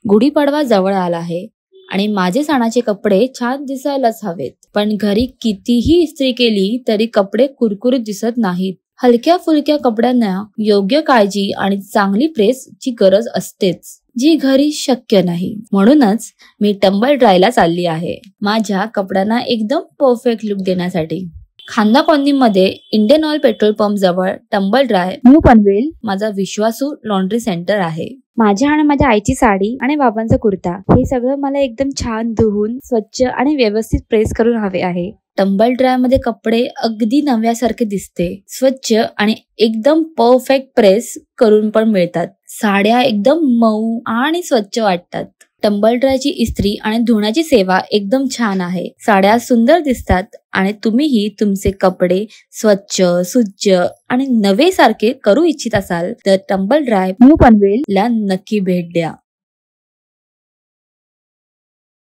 गुढीपाडवा जवळ आला आहे आणि माझे सणाचे कपडे छान दिसायलाच हवेत, पण घरी कितीही इस्त्री केली तरी कपडे कुरकुरीत दिसत नाहीत. हलक्या फुलक्या कपड्यांना योग्य काळजी आणि चांगली प्रेसची गरज असतेच, जी घरी शक्य नाही. म्हणूनच मी टंबल ड्रायला चालली आहे, माझ्या कपड्यांना एकदम परफेक्ट लुक देण्यासाठी. खांदा कॉलनीमध्ये इंडियन ऑइल पेट्रोल पंप जवळ टंबल ड्राय न्यू पनवेल माझा विश्वासू लॉन्ड्री सेंटर आहे. माझ्या आणि माझ्या आईची साडी आणि बाबांचा कुर्ता हे सगळं मला एकदम छान धुवून स्वच्छ आणि व्यवस्थित प्रेस करून हवे आहे. टंबल ड्राय मध्ये कपडे अगदी नव्यासारखे दिसते, स्वच्छ आणि एकदम परफेक्ट प्रेस करून पण मिळतात. साड्या एकदम मऊ आणि स्वच्छ वाटतात. टंबल ड्रायची इस्त्री आणि धुण्याची सेवा एकदम छान आहे. साड्या सुंदर दिसतात आणि तुम्हीही तुमचे कपडे स्वच्छ, सुज्ज आणि नवे सारखे करू इच्छित असाल तर टंबल ड्राय न्यू पनवेल ला नक्की भेट द्या.